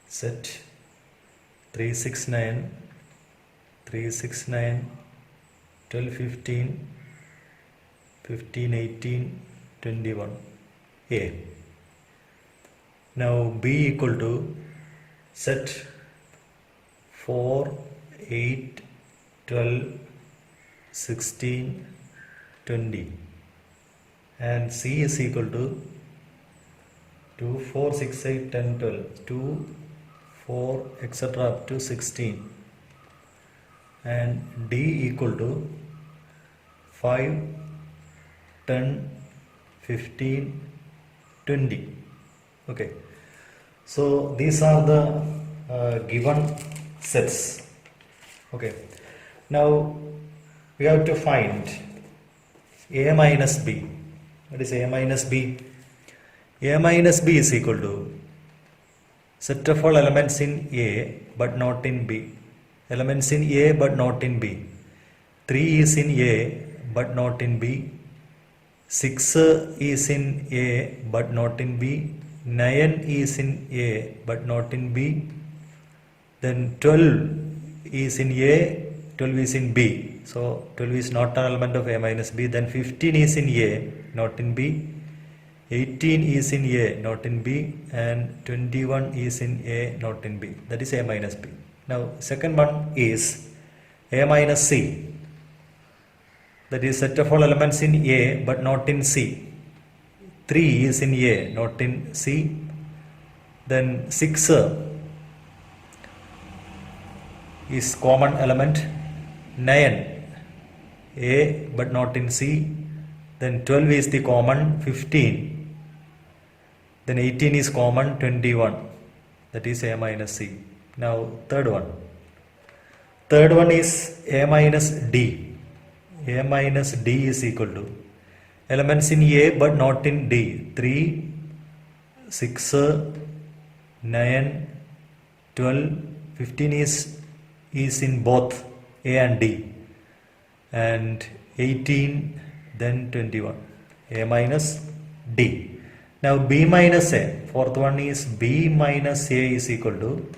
set 369, 369, 12, 15, 15, 18, 21 A. Now B equal to set 4, 8, 12, 16, 20, and C is equal to 2, 4, 6, 8, 10, 12, 2, 4, etc. up to 16, and D equal to 5, 10, 15, 20. Okay, so these are the given sets. Okay, now we have to find A minus B. What is A minus B? A minus B is equal to set of all elements in A but not in B. Elements in A but not in B. 3 is in A but not in B. 6 is in A but not in B. 9 is in A but not in B. Then 12 is in A, 12 is in B. So 12 is not an element of A minus B. Then 15 is in A, not in B. 18 is in A, not in B, and 21 is in A, not in B. That is A minus B. Now, second one is A minus C. That is set of all elements in A but not in C. 3 is in A, not in C. Then 6 is common element. 9 A but not in C. Then 12 is the common. 15. Then 18 is common. 21. That is A minus C. Now third one. Third one is A minus D. A minus D is equal to elements in A but not in D. 3, 6, 9, 12, 15 is in both A and D. And 18, then 21. A minus D. Now B minus A. Fourth one is B minus A is equal to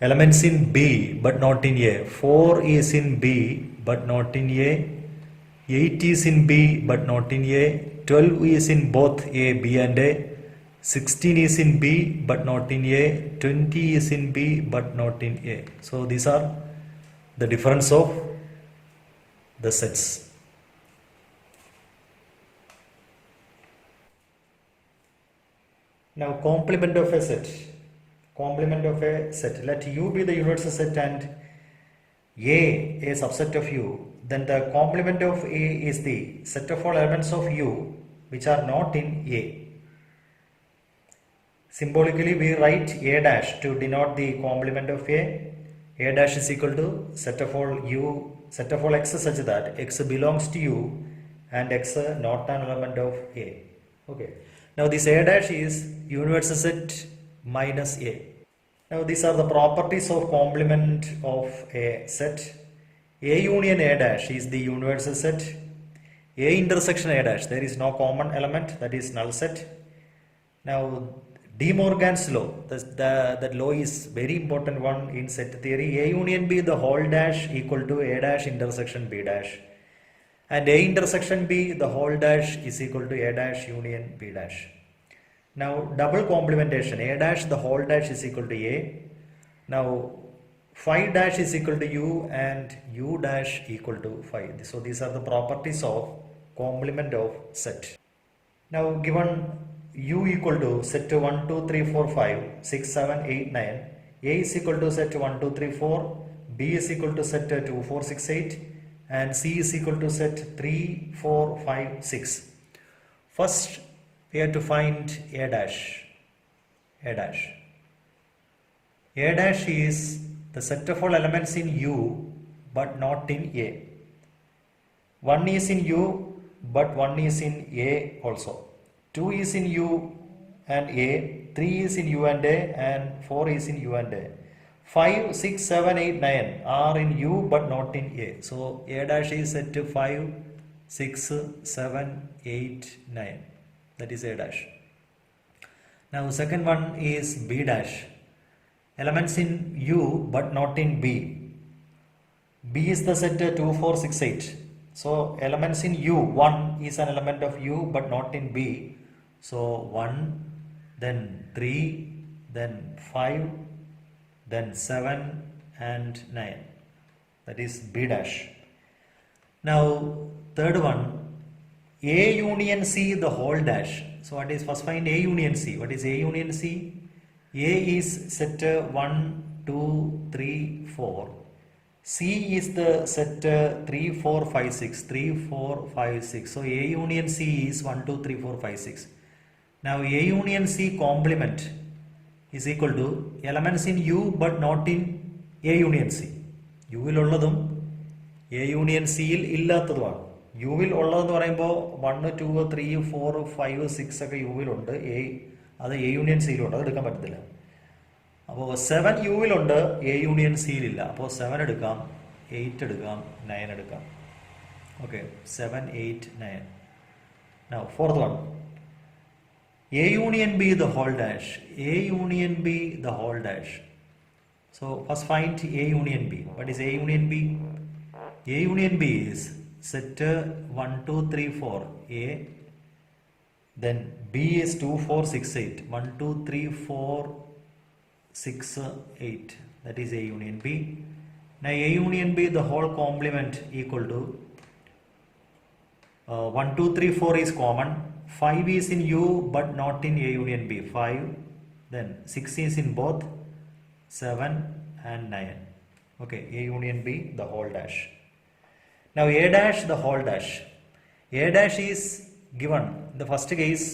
elements in B but not in A. 4 is in B but not in A. 8 is in B but not in A. 12 is in both A, B and A. 16 is in B but not in A. 20 is in B but not in A. So these are the difference of the sets. Now complement of a set. Complement of a set. Let U be the universal set and A subset of U. Then the complement of A is the set of all elements of U which are not in A. Symbolically we write A dash to denote the complement of A. A dash is equal to set of all U, set of all X such that X belongs to U and X not an element of A. Okay. Now this A dash is universal set minus A. Now these are the properties of complement of a set. A union A dash is the universal set. A intersection A dash, there is no common element, that is null set. Now De Morgan's law, that law is very important one in set theory. A union B the whole dash equal to A dash intersection B dash. And A intersection B the whole dash is equal to A dash union B dash. Now double complementation, A dash the whole dash is equal to A. Now phi dash is equal to U and U dash equal to phi. So these are the properties of complement of set. Now given U equal to set 1, 2, 3, 4, 5, 6, 7, 8, 9. A is equal to set 1, 2, 3, 4. B is equal to set 2, 4, 6, 8. And C is equal to set 3, 4, 5, 6. First we have to find A dash. A dash. A dash is the set of all elements in U but not in A. 1 is in U but 1 is in A also. 2 is in U and A, 3 is in U and A, and 4 is in U and A. 5, 6, 7, 8, 9 are in U but not in A. So A dash is set to 5, 6, 7, 8, 9. That is A dash. Now second one is B dash. Elements in U but not in B. B is the set 2, 4, 6, 8. So elements in U, 1 is an element of U but not in B. So 1, then 3, then 5, then 7 and 9. That is B dash. Now third one, A union C the whole dash. So what is, first find A union C. What is A union C? A is set 1, 2, 3, 4. C is the set 3, 4, 5, 6. 3, 4, 5, 6. So A union C is 1, 2, 3, 4, 5, 6. Now A union C complement is equal to elements in U but not in A union C. U will ഉള്ളതും A union C യിൽ ഇല്ലാത്തതുമാണ്. U will ഉള്ളതെന്ന് പറയുമ്പോൾ 1, 2, 3, 4, 5, 6 ഒക്കെ U യിലുണ്ട്. അത് A union C യിലുണ്ട്. അത് എടുക്കാൻ പറ്റത്തില്ല. അപ്പോൾ 7 U യിലുണ്ട്, A union C യിലില്ല. അപ്പോൾ 7 എടുക്കാം, 8 എടുക്കാം, 9 എടുക്കാം. Okay, 7, 8, 9. Now fourth one, A union B the whole dash. A union B the whole dash. So first find A union B. What is A union B? A union B is set 1, 2, 3, 4 A. Then B is 2, 4, 6, 8. 1, 2, 3, 4, 6, 8. That is A union B. Now A union B the whole complement equal to 1, 2, 3, 4 is common. 5 is in U but not in A union B. 5. Then 6 is in both. 7 and 9. Okay, A union B the whole dash. Now A dash the whole dash. A dash is given in the first case.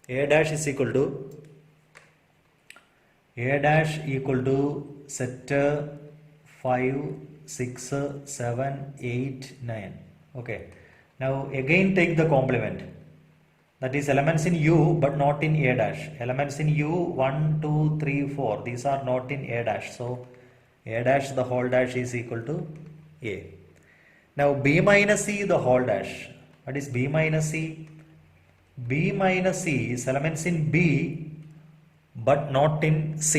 A dash is equal to set 5, 6, 7, 8, 9. Okay. Now again take the complement. That is elements in U but not in A dash. Elements in U 1, 2, 3, 4. These are not in A dash. So A dash the whole dash is equal to A. Now B minus C the whole dash. What is B minus C? B minus C is elements in B but not in C.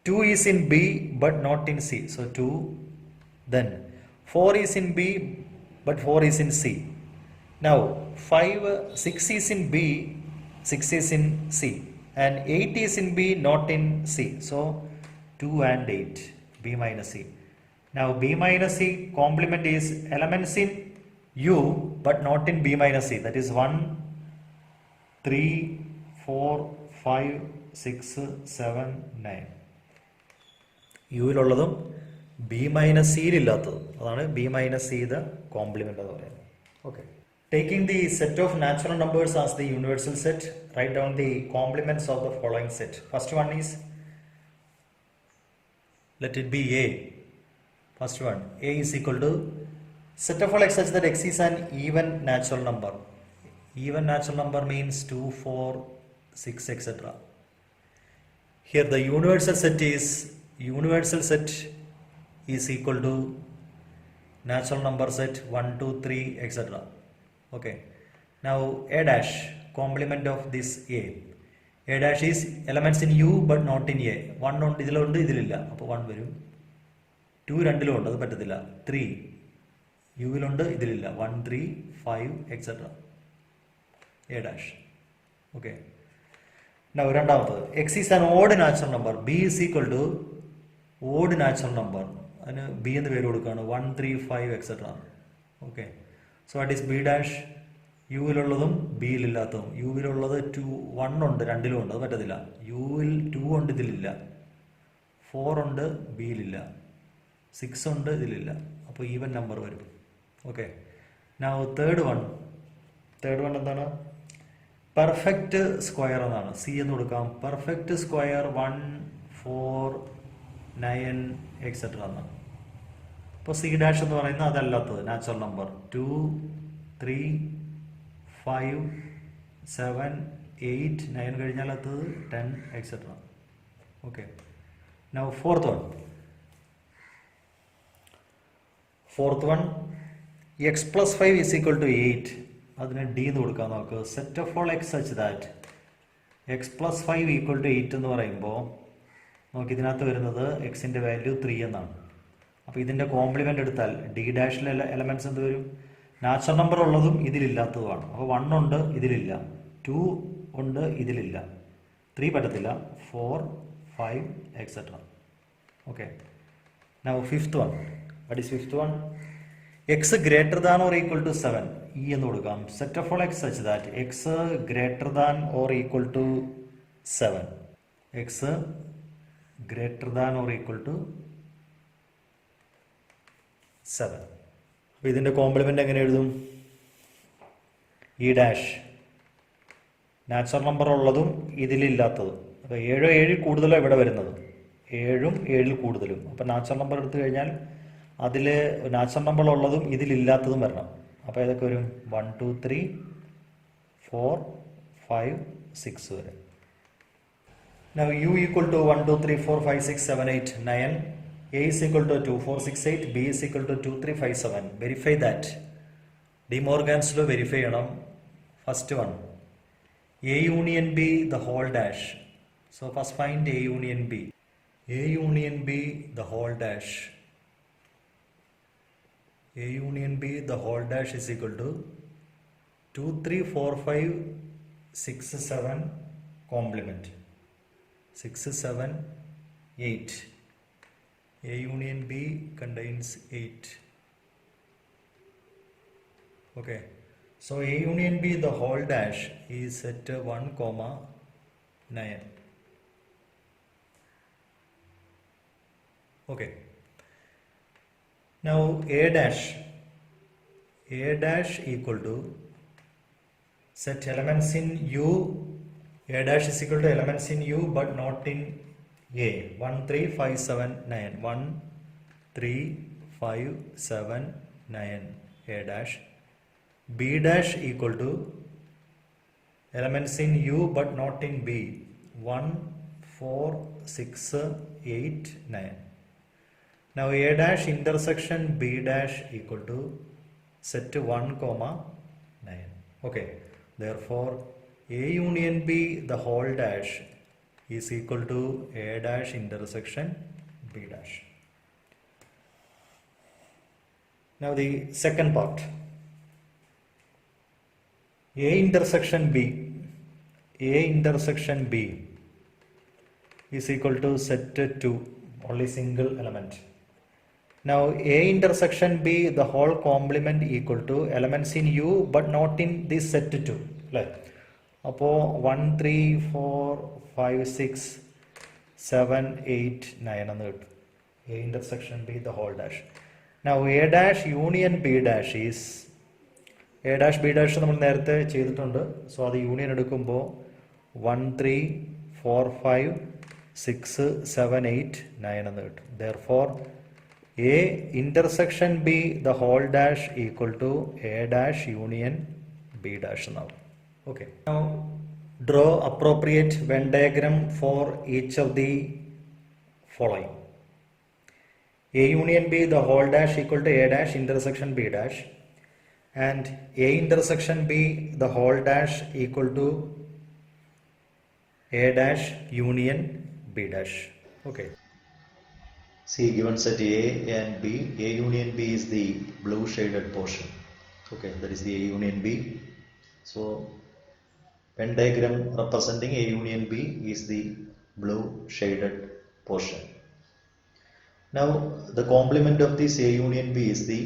2 is in B but not in C. So 2. Then 4 is in B but 4 is in C. Now 6 is in B, 6 is in C, and 8 is in B, not in C. So 2 and 8, B minus C. Now B minus C complement is elements in U but not in B minus C. That is 1, 3, 4, 5, 6, 7, 9. U യിലുള്ളതും B minus C യിലില്ലാത്തതും. അതാണ് B minus C the complement എന്ന് പറയുന്നത്. Okay. Taking the set of natural numbers as the universal set, write down the complements of the following set. First one is, let it be A. First one, A is equal to set of all x such that x is an even natural number. Even natural number means 2, 4, 6, etc. Here the universal set is equal to natural number set 1, 2, 3, etc. Okay. Now A dash, complement of this A. A dash is elements in U but not in A. 1 ഉണ്ട് ഇതിലുണ്ട് ഇതിലില്ല. അപ്പോൾ 1 വരും. 2 രണ്ടിലും ഉണ്ട്, അത് പറ്റത്തില്ല. 3 U യിലുണ്ട് ഇതിലില്ല. 1, 3, 5, etc. A dash. Okay. Now രണ്ടാമത്തത്, x is an odd natural number. B is equal to odd natural number. അതിന് B എന്ന് പേര് കൊടുക്കുകയാണ്. 1, 3, 5, etc. Okay. So what is B dash? U യിലുള്ളതും B യിലില്ലാത്തതും. U യിലുള്ളത് 2, 1 ഉണ്ട് രണ്ടിലും ഉണ്ട്, അത് പറ്റത്തില്ല. U യിൽ 2 ഉണ്ട് ഇതിലില്ല. 4 ഉണ്ട് B യിലില്ല. 6 ഉണ്ട് ഇതിലില്ല. അപ്പോൾ ഈവൻ നമ്പർ വരും. ഓക്കെ. നൗ തേർഡ് വൺ എന്താണ്? പെർഫെക്റ്റ് സ്ക്വയർ എന്നാണ്. സി എന്ന് കൊടുക്കാം. പെർഫെക്റ്റ് സ്ക്വയർ 1, 4, 9 എക്സെട്ര എന്നാണ്. ഇപ്പോൾ സി ഡാഷ് എന്ന് പറയുന്നത് അതല്ലാത്തത് നാച്ചുറൽ നമ്പർ 2, 3, 5, 7, 8, 9 കഴിഞ്ഞാൽ അത് 10 etcetera. Okay. Now fourth one, x plus 5 is equal to 8. അതിന് ഡി എന്ന് കൊടുക്കാം നമുക്ക്. Set of all x such that x plus 5 equal to 8 എന്ന് പറയുമ്പോൾ നമുക്ക് ഇതിനകത്ത് വരുന്നത് എക്സിൻ്റെ വാല്യൂ 3 എന്നാണ്. അപ്പോൾ ഇതിൻ്റെ കോംപ്ലിമെൻ്റ് എടുത്താൽ ഡി ഡാഷിലെ എലമെൻറ്റ്സ് എന്ത് വരും? നാച്ചുറൽ നമ്പർ ഉള്ളതും ഇതിലില്ലാത്തതുമാണ്. അപ്പോൾ 1 ഉണ്ട്, ഇതിലില്ല. 2 ഉണ്ട്, ഇതിലില്ല. 3 പറ്റത്തില്ല. 4, 5 et cetera. Okay. Now fifth one. What is fifth one? X greater than or equal to 7 E എന്ന് കൊടുക്കാം. Set of all x such that x greater than or equal to 7. X greater than or equal to 7. അപ്പോൾ ഇതിൻ്റെ compliment എങ്ങനെ എഴുതും? E dash natural number ഉള്ളതും ഇതിലില്ലാത്തതും. അപ്പോൾ 7 7 കൂടുതലോ ഇവിടെ വരുന്നത്, 7 7 കൂടുതലും. അപ്പോൾ നാച്ചുറൽ നമ്പർ എടുത്തു കഴിഞ്ഞാൽ അതിൽ നാച്ചുറൽ നമ്പർ ഉള്ളതും ഇതിലില്ലാത്തതും വരണം. അപ്പോൾ ഏതൊക്കെ വരും? 1 2 3 4 5 6 വരെ. Now u equal to 1 2 3 4 5 6 7 8 9. A is equal to 2 4 6 8. B is equal to 2 3 5 7. Verify that. De Morgan's law verify ചെയ്യണം. First one, A union B the whole dash. So first find A union B. A union B the whole dash. A union B the whole dash is equal to 2 3 4 5 6 7 complement 6 7 8. A union B contains 8. Okay, so A union B the whole dash is at 1 comma 9. Okay, now A dash equal to set elements in U. A dash is equal to elements in U but not in A. 1 3 5 7 9. 1 3 5 7 9. A dash. B dash equal to elements in U but not in B. 1 4 6 8 9. Now A dash intersection B dash equal to set 1 comma 9. Okay, therefore A union B the whole dash is equal to A dash intersection B dash. Now the second part, A intersection B is equal to set 2, only single element. Now A intersection B the whole complement equal to elements in U but not in this set 2. Like, അപ്പോൾ 1 3 4 5 6 7 8 9 എന്ന് കിട്ടും. A intersection B the whole dash. Now A dash union B dash is A dash B dash നമ്മൾ നേരത്തെ ചെയ്തിട്ടുണ്ട്. So അത് union എടുക്കുമ്പോൾ 1 3 4 5 6 7 8 9 എന്ന് കിട്ടും. Therefore A intersection B the whole dash equal to A dash union B dash എന്നാവും. Okay. Now draw appropriate Venn diagram for each of the following. A union B the whole dash equal to A dash intersection B dash, and A intersection B the whole dash equal to A dash union B dash. Okay. See, given set A and B, A union B is the blue shaded portion. Okay, that is the A union B. So Venn diagram representing A union B is the blue shaded portion. Now the complement of this A union B is the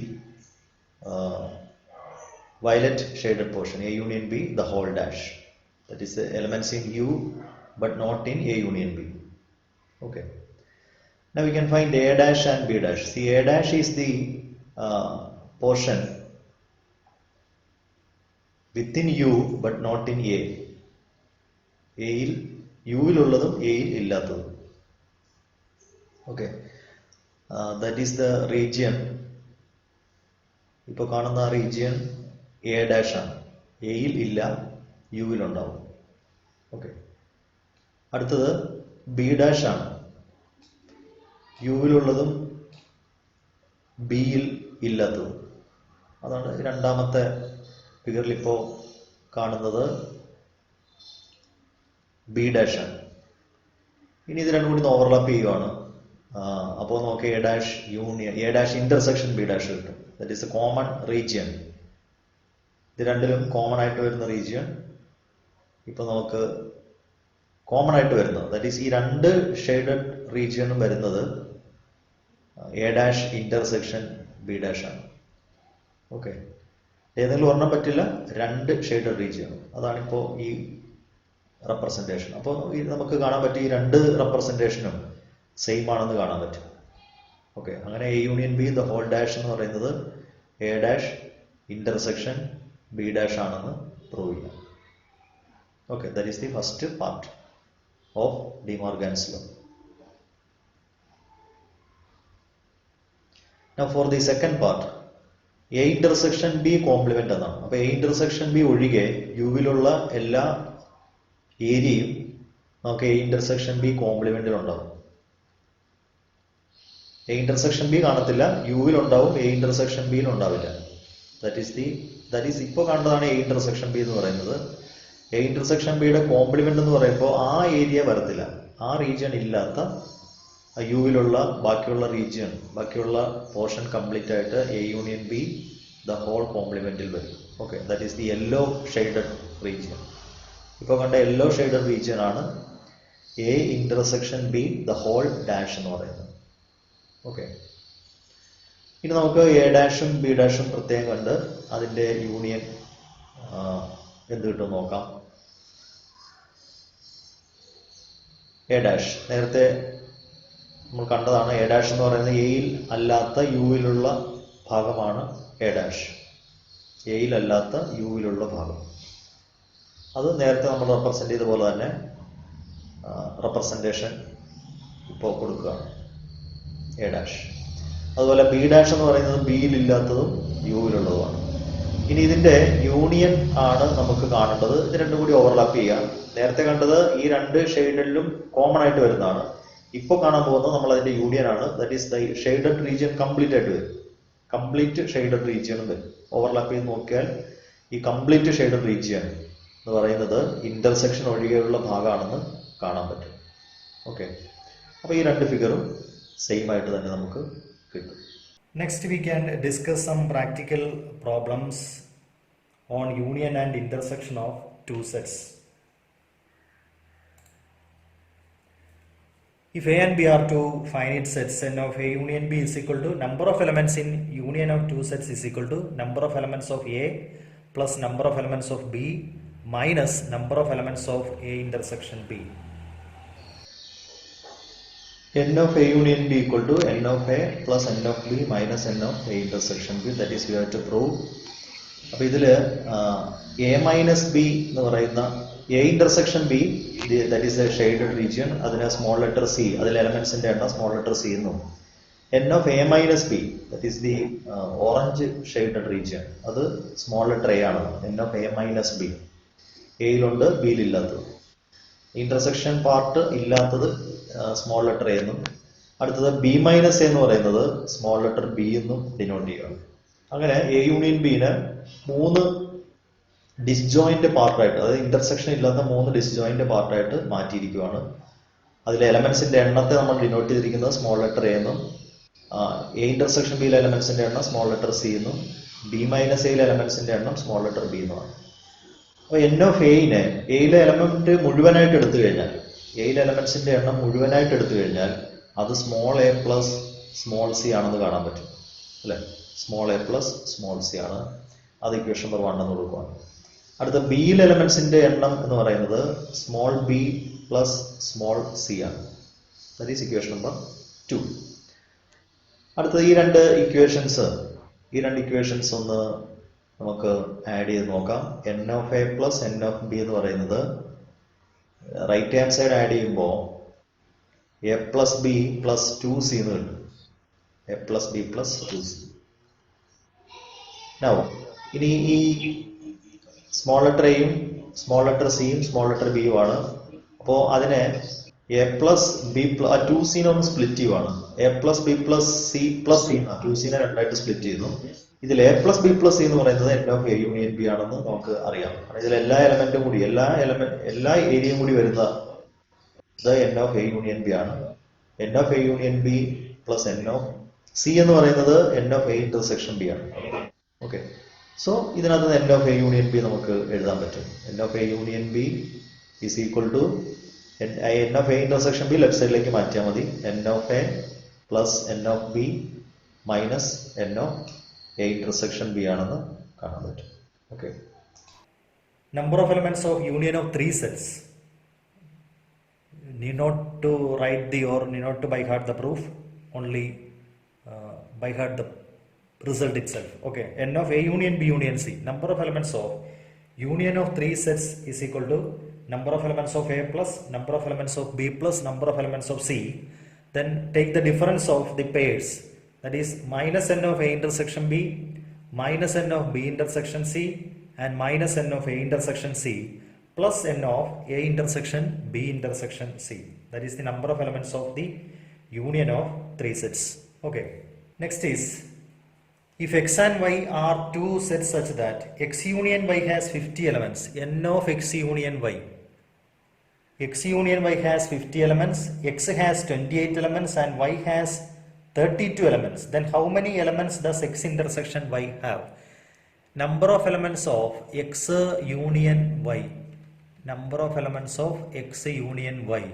violet shaded portion. A union B the whole dash, that is the elements in U but not in A union B. Okay, now we can find A dash and B dash. See, A dash is the portion within U but not in A. എയിൽ യുവിലുള്ളതും എയിൽ ഇല്ലാത്തതും. Okay, that is the region. ഇപ്പോൾ കാണുന്ന region A dash ആണ്. എയിൽ ഇല്ല, യുവിലുണ്ടാവും. Okay, അടുത്തത് B dash ആണ്. യുവിലുള്ളതും ബിയിൽ ഇല്ലാത്തതും. അതാണ് രണ്ടാമത്തെ ഫിഗറിൽ ഇപ്പോൾ കാണുന്നത് ബി ഡാഷ് ആണ്. ഇനി ഇത് രണ്ടും കൂടി ഓവർലാപ്പ് ചെയ്യുവാണ്. അപ്പോൾ നമുക്ക് A dash union A dash intersection B dash കിട്ടും. That is a common region. ഇത് രണ്ടിലും കോമൺ ആയിട്ട് വരുന്ന റീജിയൻ ഇപ്പൊ നമുക്ക് കോമൺ ആയിട്ട് വരുന്നത്, ദറ്റ് ഈസ് ഈ രണ്ട് ഷെയ്ഡഡ് റീജിയനും വരുന്നത് A dash intersection B dash ആണ്. ഓക്കെ, ഏതെങ്കിലും ഒരെണ്ണം പറ്റില്ല, രണ്ട് ഷെയ്ഡഡ് റീജിയൻ. അതാണിപ്പോൾ ഈ റെപ്രസെൻറ്റേഷൻ. അപ്പോൾ നമുക്ക് കാണാൻ പറ്റും ഈ രണ്ട് റെപ്രസെൻറ്റേഷനും സെയിം ആണെന്ന് കാണാൻ പറ്റും. ഓക്കെ, അങ്ങനെ A union B the whole dash എന്ന് പറയുന്നത് A dash intersection B dash ആണെന്ന് പ്രൂവ് ചെയ്യാം. Okay, that is the first part of De Morgan's law. Now for the second part, A intersection B complement എന്നാണ്. അപ്പൊ A intersection B ഒഴികെ യുവിലുള്ള എല്ലാ ഏരിയയും നമുക്ക് A intersection B കോംപ്ലിമെന്റിൽ ഉണ്ടാവും. A intersection B കാണത്തില്ല, യുവിൽ ഉണ്ടാവും, A intersection B ഉണ്ടാവില്ല. ദാറ്റ് ഈസ് ഇപ്പോൾ കണ്ടതാണ് A intersection B എന്ന് പറയുന്നത്. A intersection B യുടെ കോംപ്ലിമെന്റ് എന്ന് പറയുമ്പോൾ ആ ഏരിയ വരത്തില്ല, ആ റീജിയൻ ഇല്ലാത്ത യുവിലുള്ള ബാക്കിയുള്ള റീജിയൻ, ബാക്കിയുള്ള പോർഷൻ കംപ്ലീറ്റ് ആയിട്ട് A union B the whole കോംപ്ലിമെന്റിൽ വരും. Okay, that is the yellow shaded region. ഇപ്പോൾ കണ്ട യെല്ലോ ഷെയ്ഡഡ് റീജിയൻ ആണ് A intersection B the whole dash എന്ന് പറയുന്നത്. ഓക്കെ, ഇനി നമുക്ക് എ ഡാഷും ബി ഡാഷും പ്രത്യേകം കണ്ട് അതിൻ്റെ യൂണിയൻ എന്ത് കിട്ടും നോക്കാം. എ ഡാഷ് നേരത്തെ നമ്മൾ കണ്ടതാണ്. എ ഡാഷ് എന്ന് പറയുന്നത് എയിൽ അല്ലാത്ത യുവിലുള്ള ഭാഗമാണ് എ ഡാഷ്. എയിൽ അല്ലാത്ത യുവിലുള്ള ഭാഗം, അത് നേരത്തെ നമ്മൾ റെപ്രസെന്റ് ചെയ്ത പോലെ തന്നെ റെപ്രസെന്റേഷൻ ഇപ്പോൾ കൊടുക്കുകയാണ് എ ഡാഷ്. അതുപോലെ ബി ഡാഷ് എന്ന് പറയുന്നത് ബിയിൽ ഇല്ലാത്തതും യുവിലുള്ളതുമാണ്. ഇനി ഇതിന്റെ യൂണിയൻ ആണ് നമുക്ക് കാണേണ്ടത്. ഇത് രണ്ടും കൂടി ഓവർലാപ്പ് ചെയ്യാം. നേരത്തെ കണ്ടത് ഈ രണ്ട് ഷെയ്ഡിലും കോമൺ ആയിട്ട് വരുന്നതാണ്. ഇപ്പോൾ കാണാൻ പോകുന്നത് നമ്മൾ അതിന്റെ യൂണിയൻ ആണ്. That is the shaded region complete ആയിട്ട് വരും. കംപ്ലീറ്റ് ഷെയ്ഡഡ് റീജിയനും വരും. ഓവർലാപ്പ് ചെയ്ത് നോക്കിയാൽ ഈ കംപ്ലീറ്റ് ഷെയ്ഡഡ് റീജിയൻ എന്ന് പറയുന്നത് ഇന്റർസെക്ഷൻ ഒഴികെയുള്ള ഭാഗമാണെന്ന് കാണാൻ പറ്റും. ഓക്കെ, അപ്പോൾ ഈ രണ്ട് ഫിഗറും സെയിം ആയിട്ട് തന്നെ നമുക്ക് കിട്ടും. Next we can discuss some practical problems on union and intersection of two sets. If A and B are two finite sets, n of A union B is equal to number of elements in union of two sets is equal to number of elements of A plus number of elements of B minus number of elements of A intersection B. N of A union B equal to n of A plus n of B minus n of A intersection B. That is we have to prove. അപ്പോൾ ഇതിൽ A minus B എന്ന് പറയുന്ന A intersection B, that is a shaded region, അതിന് small letter C, അതിൽ എലമെന്റ്സിന്റെ എണ്ണം small letter C എന്നും. N of A minus B, that is the orange shaded region, അത് small letter A ആണ്. N of A minus B, എയിലുണ്ട് ബിയിലില്ലാത്തത്. Intersection part ഇല്ലാത്തത് small letter A എന്നും, അടുത്തത് B മൈനസ് A എന്ന് പറയുന്നത് സ്മോൾ ലെറ്റർ B എന്നും ഡിനോട്ട് ചെയ്യുകയാണ്. അങ്ങനെ A യൂണിയൻ ബിനെ മൂന്ന് ഡിസ്ജോയിന്റ് പാർട്ടായിട്ട്, അതായത് ഇന്റർസെക്ഷൻ ഇല്ലാത്ത മൂന്ന് ഡിസ്ജോയിന്റ് പാർട്ടായിട്ട് മാറ്റിയിരിക്കുകയാണ്. അതിലെ എലമെന്റ്സിന്റെ എണ്ണത്തെ നമ്മൾ ഡിനോട്ട് ചെയ്തിരിക്കുന്നത് സ്മോൾ ലെറ്റർ A എന്നും, A ഇന്റർസെക്ഷൻ ബിയിലെ എലമെന്റ്സിന്റെ എണ്ണം സ്മോൾ ലെറ്റർ C എന്നും, B മൈനസ് എയിലെ എലമെന്റ്സിന്റെ എണ്ണം സ്മോൾ ലെറ്റർ B എന്നുമാണ്. അപ്പോൾ N ഓഫ് എയിനെ, എയിലെ എലമെന്റ് മുഴുവനായിട്ട് എടുത്തു കഴിഞ്ഞാൽ, എയിലെ എലമെന്റ്സിന്റെ എണ്ണം മുഴുവനായിട്ട് എടുത്തു കഴിഞ്ഞാൽ അത് small a plus small c ആണെന്ന് കാണാൻ പറ്റും അല്ലേ. Small a plus small c ആണ്. അത് ഇക്വേഷൻ നമ്പർ 1 എന്ന് കൊടുക്കുകയാണ്. അടുത്ത ബിയിൽ എലമെന്റ്സിന്റെ എണ്ണം എന്ന് പറയുന്നത് small b plus small c ആണ്. That is equation number 2. അടുത്തത് ഈ രണ്ട് ഇക്വേഷൻസ് ഒന്ന് നമുക്ക് ആഡ് ചെയ്ത് നോക്കാം. n of a plus n of b എന്ന് പറയുന്നത് റൈറ്റ് ഹാൻഡ് സൈഡ് ആഡ് ചെയ്യുമ്പോൾ a plus b plus 2c എന്ന് കിട്ടും. a plus b plus 2c. Now, ഇനി ഈ സ്മോൾ ലെറ്റർ എയും സ്മോൾ ലെറ്റർ സിയും സ്മോൾ ലെറ്റർ ബിയും ആണ്. അപ്പോൾ അതിനെ A plus B plus 2c ഒന്ന് സ്പ്ലിറ്റ് ചെയ്യുവാണ്. A plus B plus C plus C 2c രണ്ടായിട്ട് സ്പ്ലിറ്റ് ചെയ്യുന്നു. ഇതിൽ A plus B plus C എന്ന് പറയുന്നത് N of A union B ആണെന്ന് നമുക്ക് അറിയാം. ഇതിൽ എല്ലാ എലമെന്റും കൂടി എല്ലാ ഏരിയയും കൂടി വരുന്ന N of A union B ആണ്. N of A union B plus N of C എന്ന് പറയുന്നത് N of A intersection B ആണ്. ഓക്കെ, സോ ഇതിനകത്ത് N of A union B നമുക്ക് എഴുതാൻ പറ്റും. N of A union B is equal to N of A intersection B left സൈഡിലേക്ക് മാറ്റിയാൽ മതി. N of A plus N of B minus N of A intersection B ആണെന്ന് കാണാൻ പറ്റും. Okay, number of elements of union of three sets. Need not to write need not to by heart the proof, only by heart the result itself. Okay, n of a union b union c. Number of elements of union of three sets is equal to number of elements of a plus number of elements of b plus number of elements of c. Then take the difference of the pairs, that is minus n of a intersection b minus n of b intersection c and minus n of a intersection c plus n of a intersection b intersection c. That is the number of elements of the union of three sets. Okay, next is if x and y are two sets such that x union y has 50 elements, n of x union y. X union y has 50 elements, x has 28 elements and y has 32 elements. Then how many elements does x intersection y have? Number of elements of x union y. Number of elements of x union y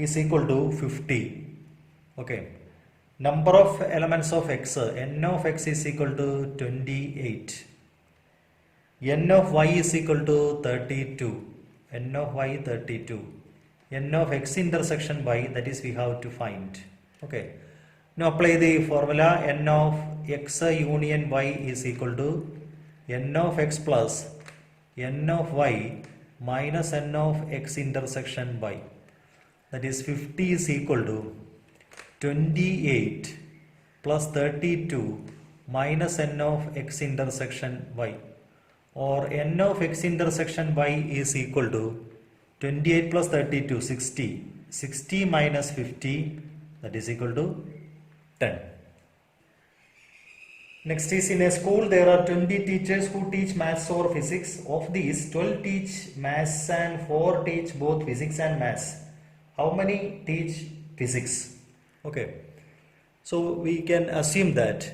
is equal to 50. Okay, number of elements of x, n of x is equal to 28, n of y is equal to 32, n of y 32, n of x intersection y, that is we have to find. Okay, now apply the formula. N of x union y is equal to n of x plus n of y minus n of x intersection y. That is 50 is equal to 28 plus 32 minus n of x intersection y, or n of x intersection y is equal to 28 plus 32 60, 60 minus 50, that is equal to 10. Next is, in a school there are 20 teachers who teach maths or physics. Of these, 12 teach maths and 4 teach both physics and maths. How many teach physics? Okay, so we can assume that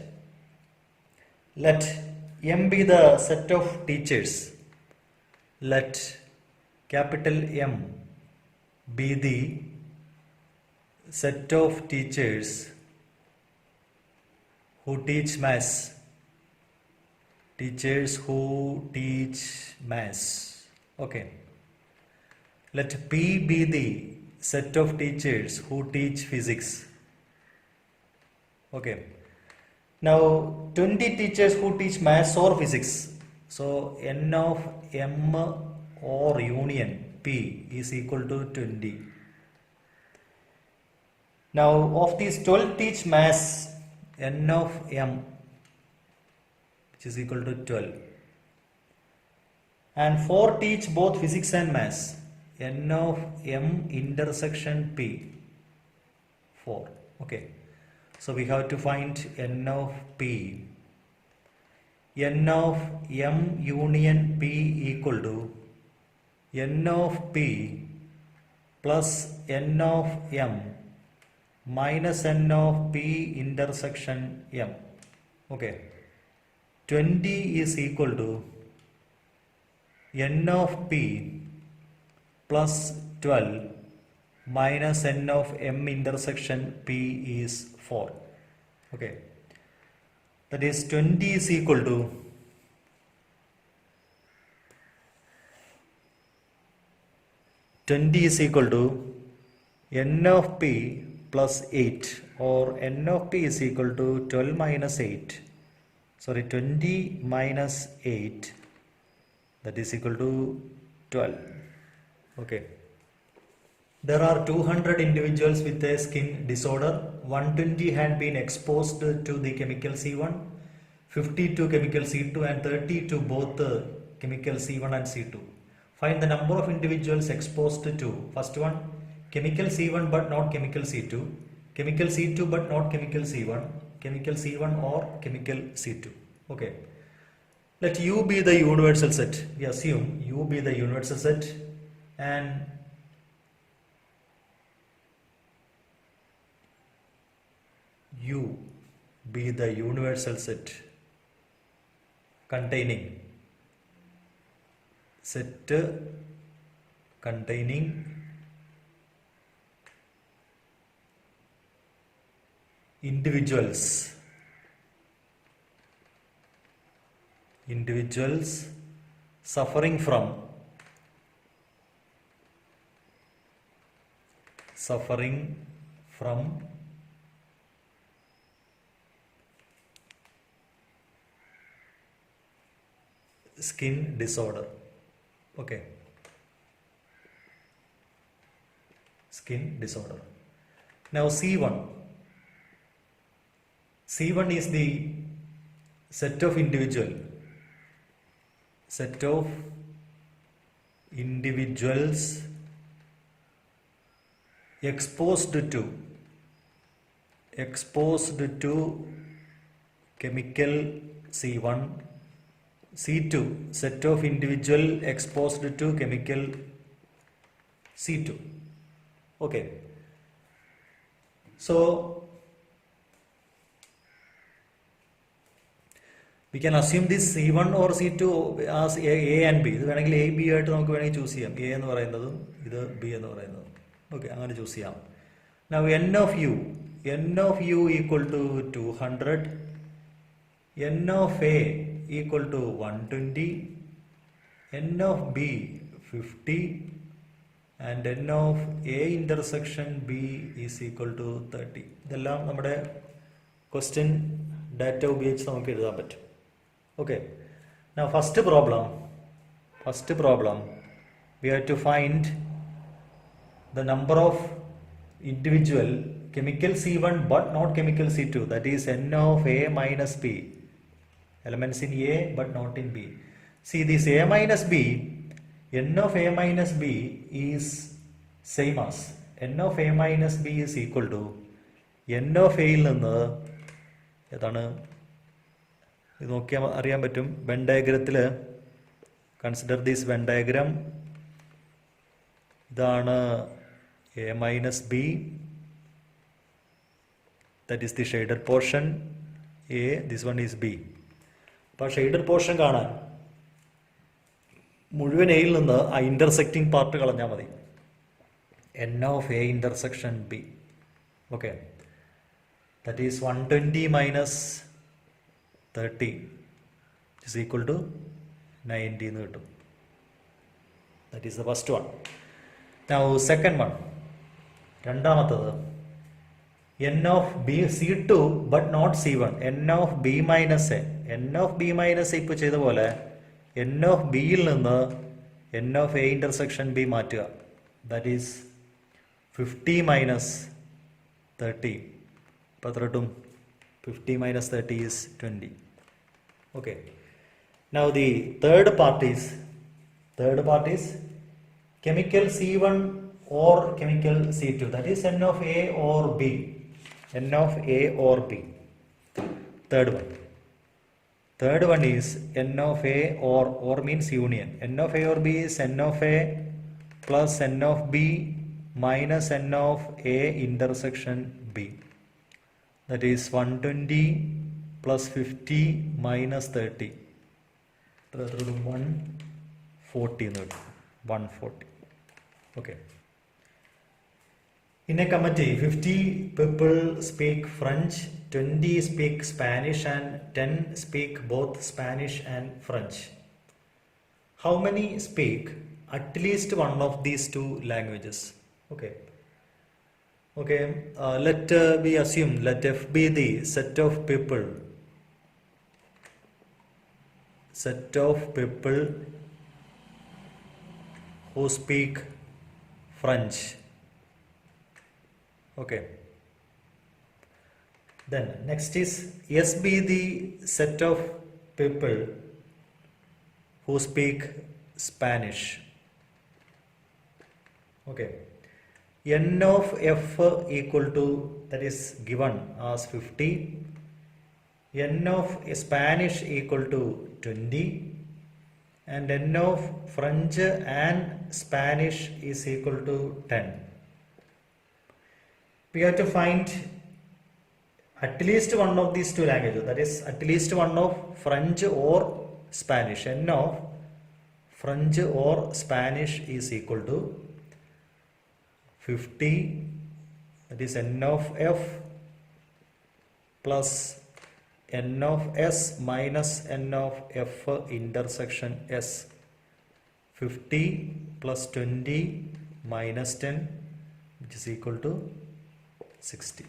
let M be the set of teachers. Let capital M be the set of teachers who teach maths. Teachers who teach maths. Okay. Let P be the set of teachers who teach physics. Okay. Now 20 teachers who teach maths or physics. So n of M or union P is equal to 20. Now of these 12 teach maths, n of M, which is equal to 12, and 4 teach both physics and maths, n of M intersection P, 4. Okay, so we have to find n of P. N of M union P equal to n of P plus n of M minus n of P intersection M. Okay, 20 is equal to n of P plus 12 minus n of M intersection P is 4. Okay, that is 20 is equal to n of P plus 8, or n of P is equal to 12 minus 8, sorry 20 minus 8, that is equal to 12. Okay, there are 200 individuals with a skin disorder. 120 had been exposed to the chemical C1, 50 to chemical C2 and 30 to both the chemical C1 and C2. Find the number of individuals exposed to, first one, chemical C1 but not chemical C2, chemical C2 but not chemical C1, chemical C1 or chemical C2. Okay. Let U be the universal set. We assume U be the universal set and U be the universal set containing individuals suffering from skin disorder. Okay. Skin disorder. Now C1 is the set of individuals exposed to chemical C1. C2 set of individual exposed to chemical C2. Okay. So we can assume this C1 or C2 as A and B. ഇത് വേണമെങ്കിൽ A, B ആയിട്ട് നമുക്ക് വേണമെങ്കിൽ choose ചെയ്യാം. A എന്ന് പറയുന്നതും ഇത് B എന്ന് പറയുന്നതും. ഓക്കെ, അങ്ങനെ ചൂസ് ചെയ്യാം. Now N of U equal to 200, N of A equal to 120, N of B 50 and N of A intersection B is equal to 30. ഇതെല്ലാം നമ്മുടെ ക്വസ്റ്റ്യൻ ഡാറ്റ ഉപയോഗിച്ച് നമുക്ക് എഴുതാൻ പറ്റും. Okay. Now first problem we have to find the number of individual chemical C1 but not chemical C2, that is N of A minus B, elements in A but not in B. See this A minus B, N of A minus B is same as N of A minus B is equal to N of A യിൽ നിന്ന് ഏതാണ് ഇത് നോക്കിയാൽ അറിയാൻ പറ്റും. Venn ഡയഗ്രത്തിൽ consider this Venn diagram. ഇതാണ് A minus B, that is the shaded portion A, this one is B. അപ്പോൾ ഷെയ്ഡഡ് പോർഷൻ കാണാൻ മുഴുവൻ എയിൽ നിന്ന് ആ ഇൻ്റർസെക്റ്റിംഗ് പാർട്ട് കളഞ്ഞാൽ മതി. N of A intersection B. Okay, that is 120 minus 30 is equal to 90 എന്ന് കിട്ടും. That is the first one. Now second one, രണ്ടാമത്തത് N of B C2 but not C1, N of B minus A. N of B minus A ഇപ്പോൾ ചെയ്ത പോലെ N of B യിൽ നിന്ന് N of A intersection B മാറ്റുക. That is 50 minus 30. അപ്പോൾ എത്ര കിട്ടും? 50 minus 30 is 20. Okay. Now the third part is chemical C1 or chemical C2, that is N of A or B. N of A or B. Third one is N of A or means union. N of A or B is N of A plus N of B minus N of A intersection B. That is 120 plus 50 minus 30. 140. Okay. In a committee, 50 people speak French, 20 speak Spanish and 10 speak both Spanish and French. How many speak at least one of these two languages? Okay. Let we assume, let F be the set of people who speak French. Okay. Then next is S be the set of people who speak Spanish. Okay. N of F equal to, that is given as 50, n of Spanish equal to 20 and n of French and Spanish is equal to 10. We have to find at least one of these two languages, that is at least one of French or Spanish. N of French or Spanish is equal to 50, that is n of f plus n of s minus n of f intersection s. 50 plus 20 minus 10, which is equal to 60.